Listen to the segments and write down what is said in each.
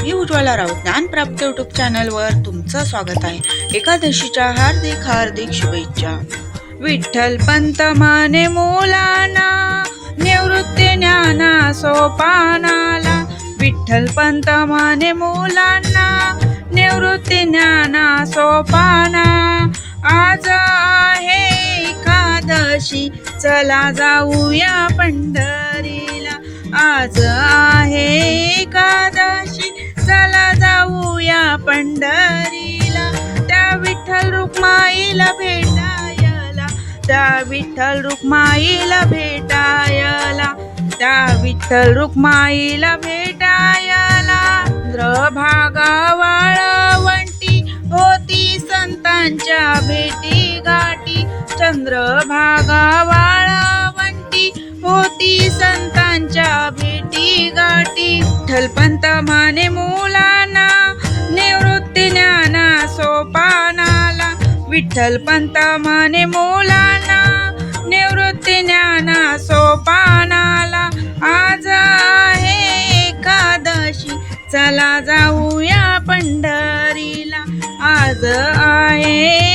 मी Ujjwala Raut ज्ञानप्राप्त YouTube चॅनलवर तुमचं स्वागत आहे। एकादशीच्या हार्दिक हार्दिक शुभेच्छा। विठ्ठल पंत माने मुलांना निवृत्ती ज्ञाना सोपानाला। विठ्ठल पंत माने मुलांना निवृत्ती ज्ञाना सोपाना। आज आहे एकादशी चला जाऊया पंढरीला। आज आहे एकादशी चला जाऊया पंढरीला। त्या विठ्ठल रुक्माईला भेटायला, त्या विठ्ठल रुक्माईला भेटायला, त्या विठ्ठल रुक्माईला भेटायला। चंद्रभागा वाळवंटी होती संतांच्या भेटी गाठी। चंद्रभागा वाळवंटी होती संतांच्या भेटी गाठी। विठ्ठल पंत माने मुलांना निवृत्ती ज्ञाना सोपानाला। विठ्ठल पंत माने मुलांना निवृत्ती ज्ञाना सोपानाला। आज आहे एकादशी चला जाऊया पंढरीला। आज आहे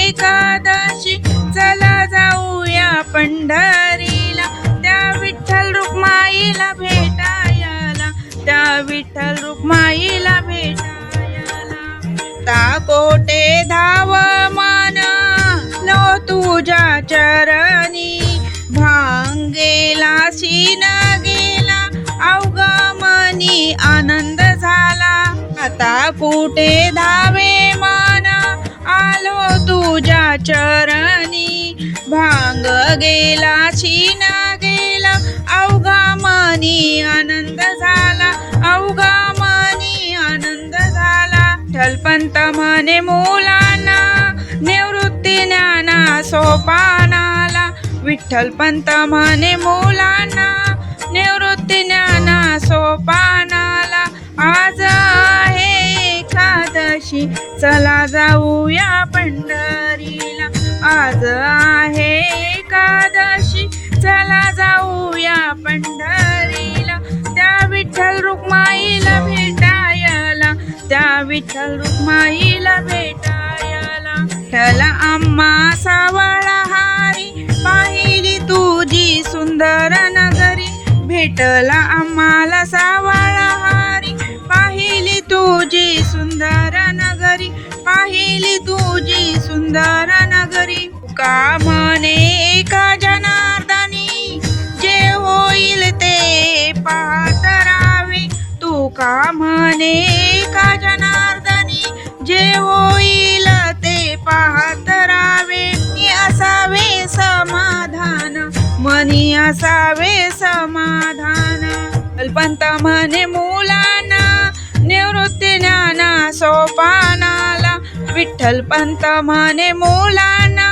एकादशी चला जाऊया पंढरीला। त्या विठ्ठल रुक्माईला भेटायला, त्या विठ्ठल रुक्माईला भेटायला। ताकोटे धाव मान लो तुझ्या चरणी, भांगेला सीन गेला अवघा मनी आनंद झाला। आता कुठे धावे मान आलो तुझ्या चरणी, भांग गेला सीन गेला अवघा मनी आनंद झाला, अवघा मनी आनंद झाला। विठ्ठल पंत माने मुलांना निवृत्ती ज्ञाना सोपानाला। विठ्ठल पंत माने मुलांना निवृत्ती ज्ञाना सोपानाला। आज आहे एकादशी चला जाऊया पंढरीला। आज आहे एकादशी चला जाऊया पंढरीला। त्या विठ्ठल रुक्माईला भेटायला, त्या विठ्ठल रुक्माईला भेटायला। विठ्ठल आम्हा सावळा हारी पाहिली तुझी सुंदर नगरी। भेटला आम्हाला सावळा हारी पाहिली तुझी सुंदर नगरी, पाहिली तुझी सुंदर नगरी। का म्हणे एका जनार्दनी जे होईल ते पाहत राहावे। तू का म्हणे एका जनार्दनी जे होईल ते पाहत राहावे। मनी असावे समाधान, मनी असावे समाधान। पंत माने मुलांना निवृत्ती ज्ञाना सोपानाला। विठ्ठल पंत माने मुलांना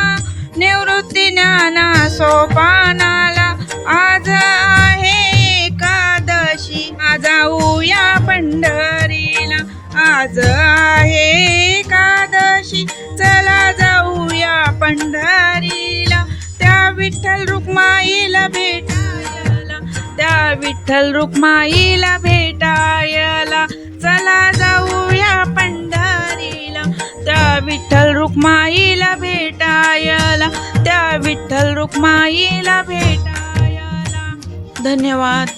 निवृत्ती ज्ञाना सोपानाला। आज आहे एकादशी जाऊया पंढरीला। आज आहे एकादशी चला जाऊया पंढरीला। त्या विठ्ठल रुक्माईला भेटायला, त्या विठ्ठल रुक्माईला भेटायला। चला जाऊया पंढरीला, त्या विठ्ठल रुक्माईला भेटायला, त्या विठ्ठल रुक्माईला भेटायला। धन्यवाद।